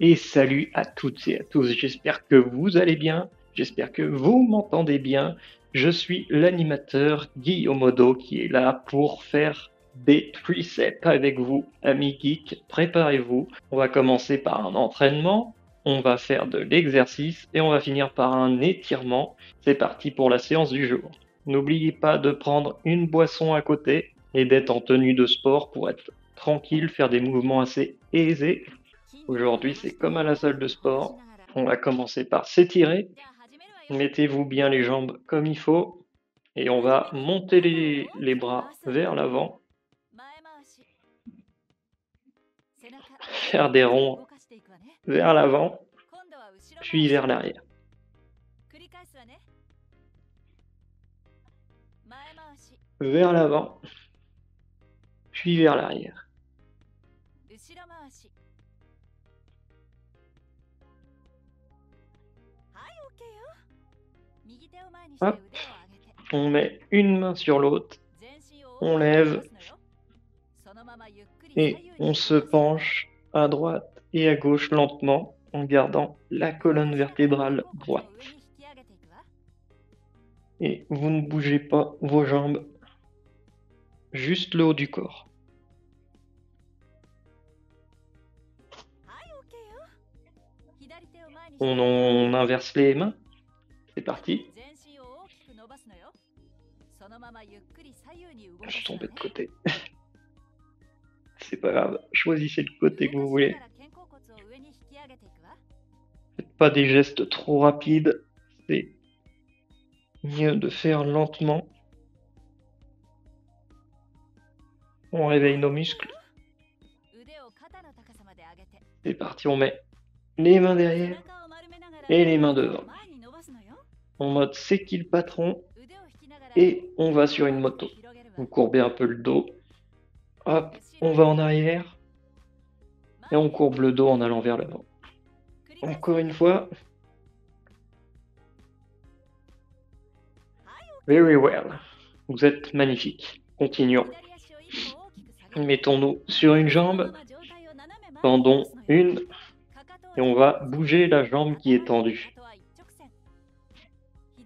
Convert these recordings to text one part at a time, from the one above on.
Et salut à toutes et à tous, j'espère que vous allez bien, j'espère que vous m'entendez bien. Je suis l'animateur Guillaume Odo qui est là pour faire des triceps avec vous, amis geeks. Préparez-vous, on va commencer par un entraînement, on va faire de l'exercice et on va finir par un étirement. C'est parti pour la séance du jour. N'oubliez pas de prendre une boisson à côté et d'être en tenue de sport pour être tranquille, faire des mouvements assez aisés. Aujourd'hui, c'est comme à la salle de sport. On va commencer par s'étirer. Mettez-vous bien les jambes comme il faut. Et on va monter les bras vers l'avant. Faire des ronds vers l'avant, puis vers l'arrière. Vers l'avant, puis vers l'arrière. Hop, on met une main sur l'autre, on lève et on se penche à droite et à gauche lentement en gardant la colonne vertébrale droite. Et vous ne bougez pas vos jambes, juste le haut du corps. On inverse les mains. C'est parti. Je suis tombé de côté. C'est pas grave, choisissez le côté que vous voulez. Faites pas des gestes trop rapides, c'est mieux de faire lentement. On réveille nos muscles. C'est parti, on met les mains derrière et les mains devant. En mode c'est qui le patron et on va sur une moto. Vous courbez un peu le dos. Hop, on va en arrière et on courbe le dos en allant vers l'avant. Encore une fois. Very well. Vous êtes magnifique. Continuons. Mettons-nous sur une jambe. Tendons une. Et on va bouger la jambe qui est tendue.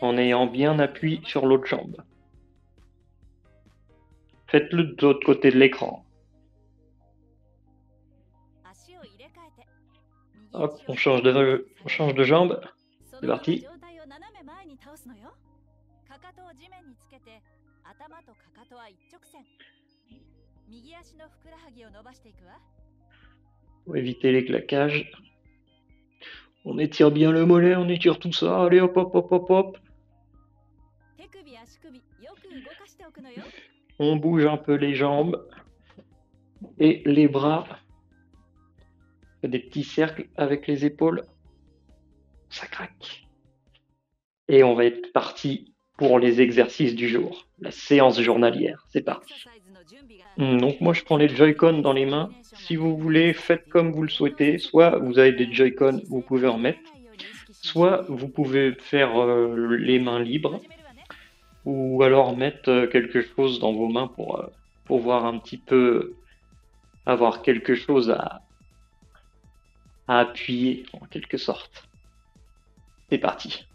En ayant bien appui sur l'autre jambe. Faites-le de l'autre côté de l'écran. Hop, on change de jambe. C'est parti. Pour éviter les claquages. On étire bien le mollet, on étire tout ça. Allez, hop, hop, hop, hop, hop. On bouge un peu les jambes et les bras. Des petits cercles avec les épaules. Ça craque. Et on va être parti pour les exercices du jour. La séance journalière. C'est parti. Donc moi je prends les Joy-Con dans les mains. Si vous voulez, faites comme vous le souhaitez. Soit vous avez des Joy-Con, vous pouvez en mettre. Soit vous pouvez faire les mains libres. Ou alors mettre quelque chose dans vos mains pour voir un petit peu, avoir quelque chose à appuyer en quelque sorte. C'est parti.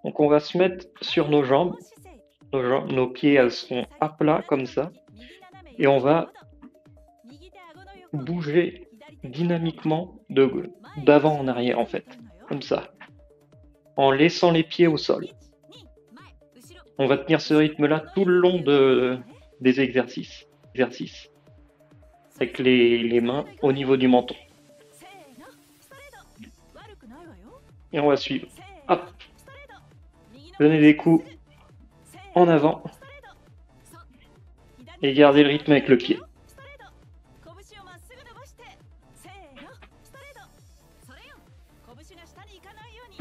Donc on va se mettre sur nos jambes. Nos pieds elles sont à plat comme ça. Et on va bouger dynamiquement d'avant en arrière en fait. Comme ça. En laissant les pieds au sol. On va tenir ce rythme-là tout le long des exercices. Avec les mains au niveau du menton. Et on va suivre. Hop. Donnez des coups en avant. Et gardez le rythme avec le pied.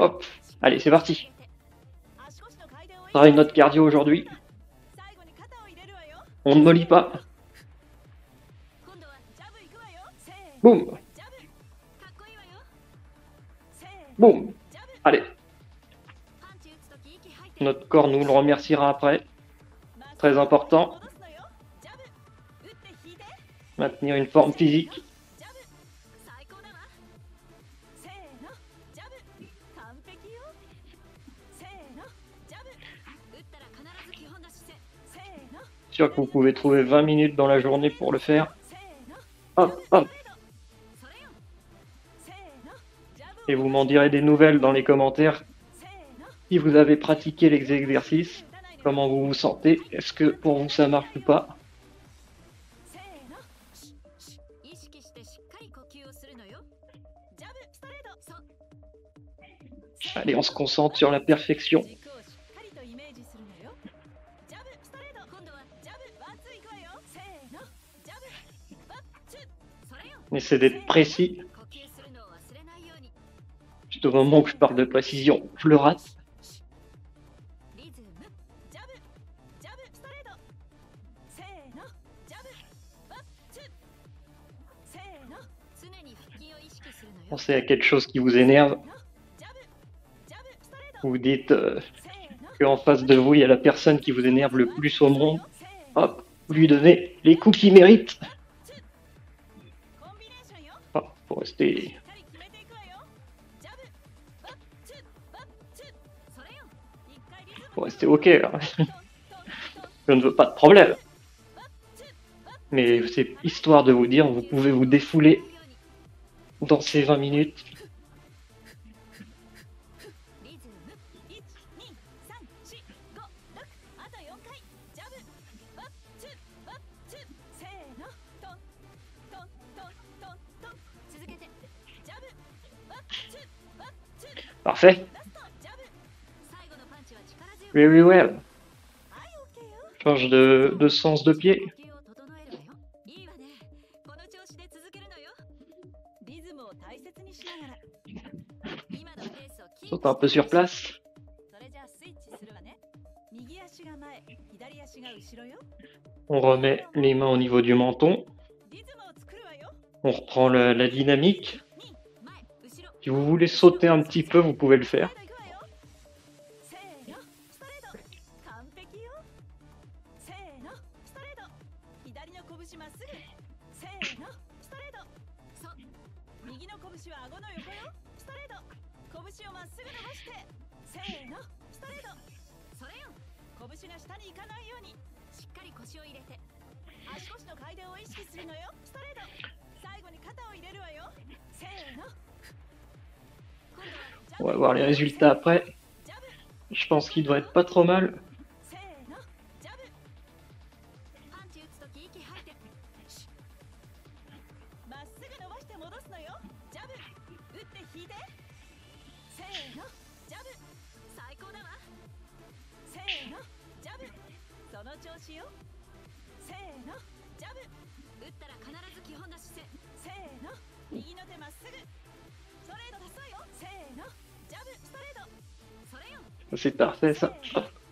Hop. Allez, c'est parti. On travaille notre cardio aujourd'hui. On ne mollit pas. Boum. Boum. Allez. Notre corps nous le remerciera après. Très important. maintenir une forme physique. Sûr que vous pouvez trouver 20 minutes dans la journée pour le faire. Hop, hop. Et vous m'en direz des nouvelles dans les commentaires. Si vous avez pratiqué les exercices, comment vous vous sentez, est-ce que pour vous ça marche ou pas? Allez, on se concentre sur la perfection. Essayez d'être précis. Juste au moment où je parle de précision, je le rate. Pensez à quelque chose qui vous énerve. Vous dites qu'en face de vous, il y a la personne qui vous énerve le plus au monde. Hop, vous lui donnez les coups qu'il mérite. Oh, pour rester... Pour rester ok, là. Je ne veux pas de problème. Mais c'est histoire de vous dire, vous pouvez vous défouler dans ces 20 minutes. Parfait. Very well. Change de sens de pied. Saute un peu sur place. On remet les mains au niveau du menton. On reprend la dynamique. Si vous voulez sauter un petit peu, vous pouvez le faire. On va voir les résultats après. Je pense qu'il doit être pas trop mal. C'est parfait ça.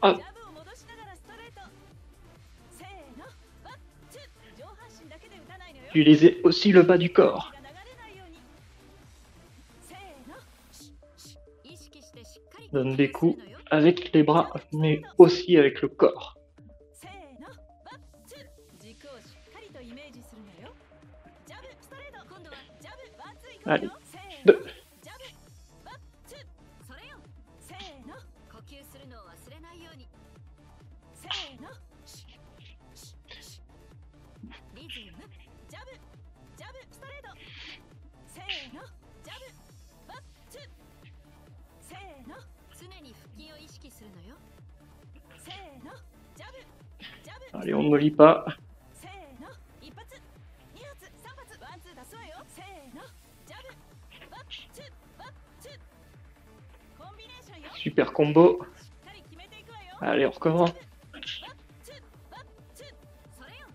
Hop. Utilisez aussi le bas du corps. Donne des coups avec les bras, mais aussi avec le corps. Allez, 2. Allez, on ne me lit pas. Super combo. Allez, on recommence.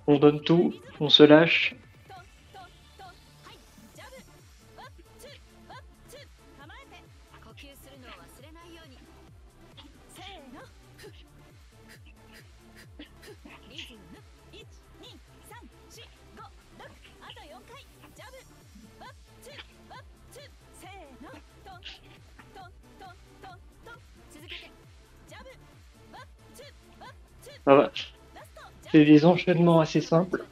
On donne tout, on se lâche. Ça va. C'est des enchaînements assez simples.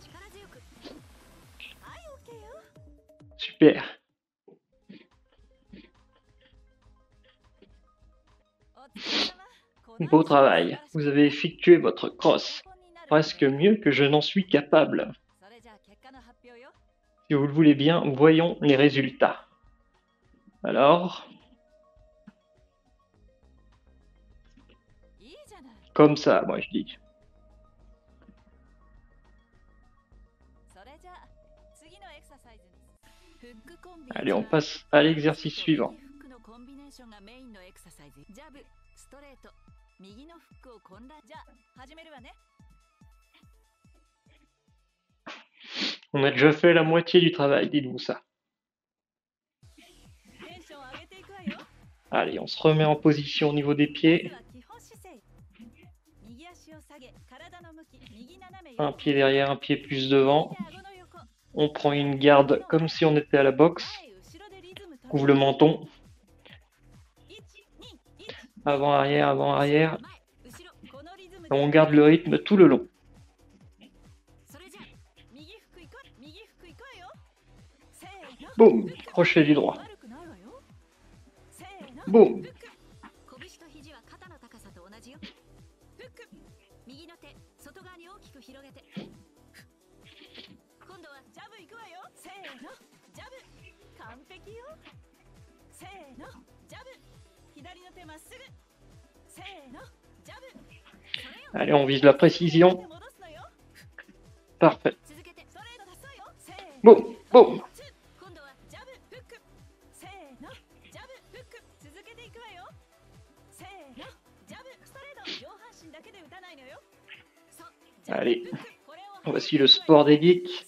Beau travail. Vous avez effectué votre cross. Presque mieux que je n'en suis capable. Si vous le voulez bien, voyons les résultats. Alors, comme ça, moi je dis. Allez, on passe à l'exercice suivant. On a déjà fait la moitié du travail, dites-vous ça. Allez, on se remet en position au niveau des pieds. Un pied derrière, un pied plus devant. On prend une garde comme si on était à la boxe. Couvre le menton. Avant, arrière, avant, arrière. Et on garde le rythme tout le long. Boum, crochet du droit. Boum. Allez, on vise la précision. Parfait. Boum, boum. Allez, voici le sport des geeks.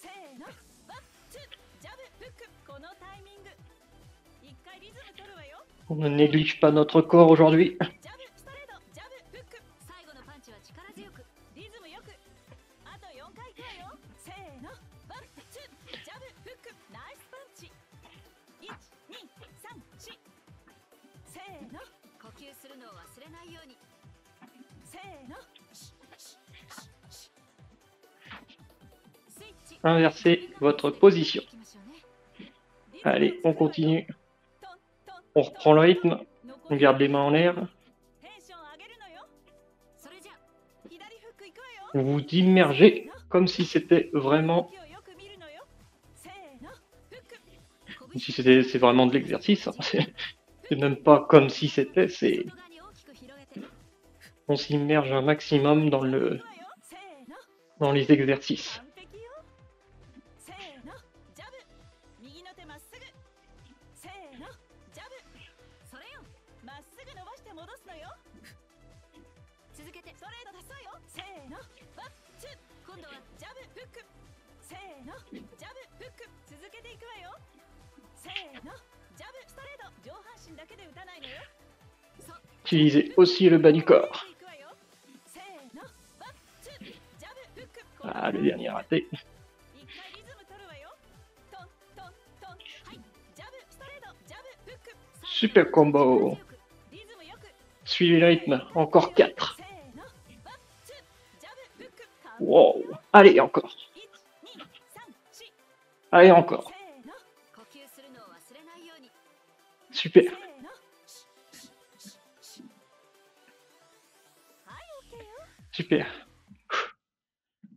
On ne néglige pas notre corps aujourd'hui. Inversez votre position. Allez, on continue. On reprend le rythme. On garde les mains en l'air. Vous vous immergez comme si c'était vraiment... Si c'est vraiment de l'exercice. Hein. C'est même pas comme si c'était, c'est... On s'immerge un maximum dans les exercices. Utilisez aussi le bas du corps. Ah, le dernier raté. Super combo. Suivez le rythme. Encore 4. Wow. Allez, encore. Allez, encore. Super. Super.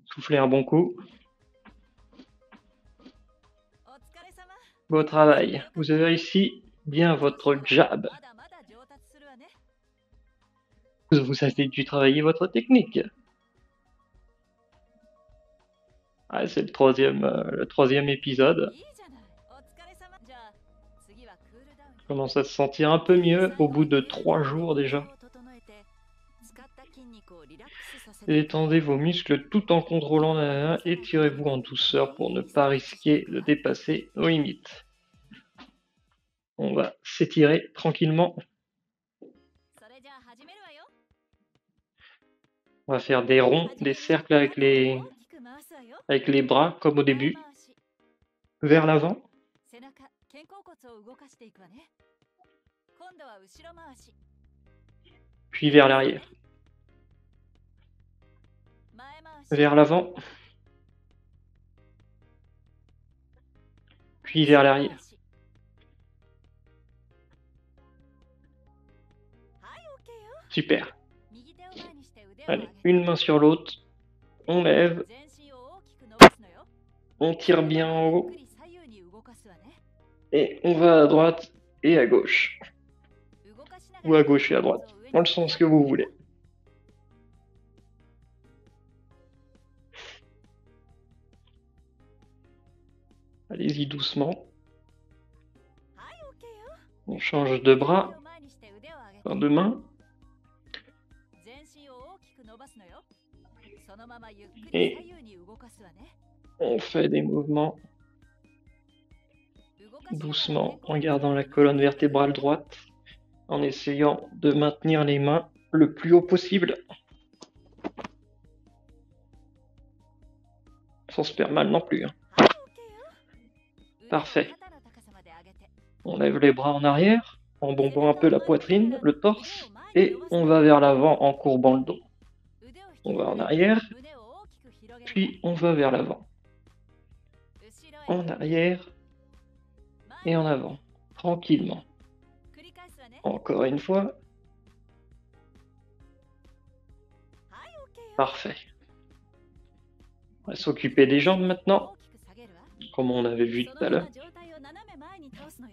Soufflez un bon coup. Beau travail. Vous avez réussi bien votre jab. Vous avez dû travailler votre technique. Ah, c'est le troisième épisode. Je commence à se sentir un peu mieux au bout de 3 jours déjà. Détendez vos muscles tout en contrôlant la main. Étirez-vous en douceur pour ne pas risquer de dépasser nos limites. On va s'étirer tranquillement. On va faire des ronds, des cercles avec les bras, comme au début. Vers l'avant. Puis vers l'arrière. Vers l'avant. Puis vers l'arrière. Super. Allez, une main sur l'autre. On lève. On tire bien en haut. Et on va à droite et à gauche. Ou à gauche et à droite. Dans le sens que vous voulez. Allez-y doucement. On change de bras. Enfin, de main. Et on fait des mouvements doucement en gardant la colonne vertébrale droite, en essayant de maintenir les mains le plus haut possible, sans se faire mal non plus. Parfait. On lève les bras en arrière, en bombant un peu la poitrine, le torse, et on va vers l'avant en courbant le dos. On va en arrière, puis on va vers l'avant. En arrière et en avant, tranquillement. Encore une fois. Parfait. On va s'occuper des jambes maintenant, comme on avait vu tout à l'heure.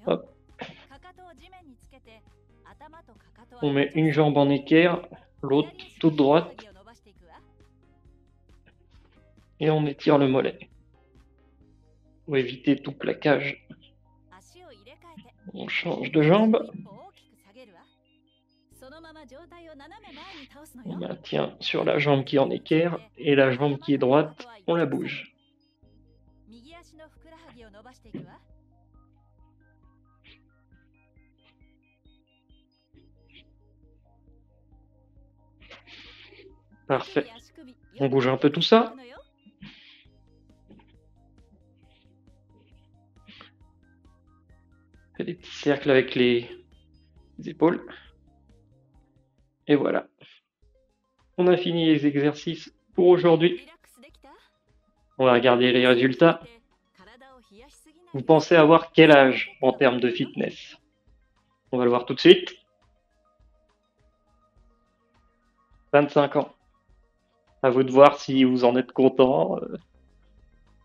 Hop. On met une jambe en équerre, l'autre toute droite. Et on étire le mollet. Pour éviter tout plaquage. On change de jambe. On maintient sur la jambe qui est en équerre et la jambe qui est droite, on la bouge. Parfait. On bouge un peu tout ça. Fait des petits cercles avec les épaules. Et voilà. On a fini les exercices pour aujourd'hui. On va regarder les résultats. Vous pensez avoir quel âge en termes de fitness? On va le voir tout de suite. 25 ans. À vous de voir si vous en êtes content.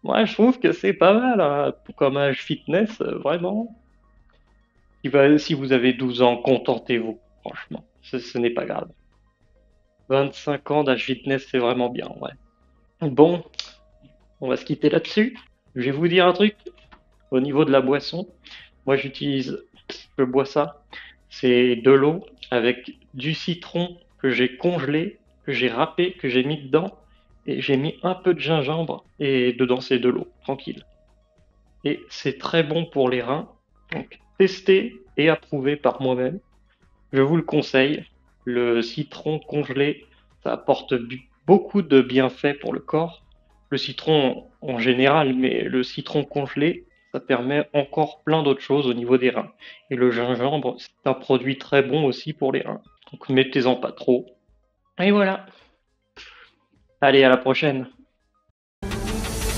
Moi, je trouve que c'est pas mal hein, comme âge fitness, vraiment. Si vous avez 12 ans, contentez-vous, franchement. Ce n'est pas grave. 25 ans d'âge fitness, c'est vraiment bien, ouais. Bon, on va se quitter là-dessus. Je vais vous dire un truc. Au niveau de la boisson, moi je bois ça. C'est de l'eau avec du citron que j'ai congelé, que j'ai râpé, que j'ai mis dedans. Et j'ai mis un peu de gingembre et dedans c'est de l'eau, tranquille. Et c'est très bon pour les reins. Donc testé et approuvé par moi-même. Je vous le conseille. Le citron congelé, ça apporte beaucoup de bienfaits pour le corps. Le citron en général, mais le citron congelé, ça permet encore plein d'autres choses au niveau des reins. Et le gingembre, c'est un produit très bon aussi pour les reins. Donc mettez-en pas trop. Et voilà. Allez, à la prochaine.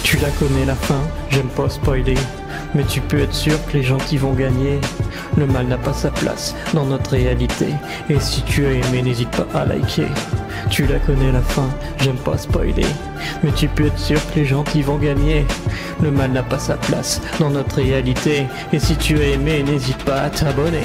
Tu la connais la fin, j'aime pas spoiler. Mais tu peux être sûr que les gentils vont gagner. Le mal n'a pas sa place dans notre réalité. Et si tu as aimé, n'hésite pas à liker. Tu la connais la fin, j'aime pas spoiler. Mais tu peux être sûr que les gentils vont gagner. Le mal n'a pas sa place dans notre réalité. Et si tu as aimé, n'hésite pas à t'abonner.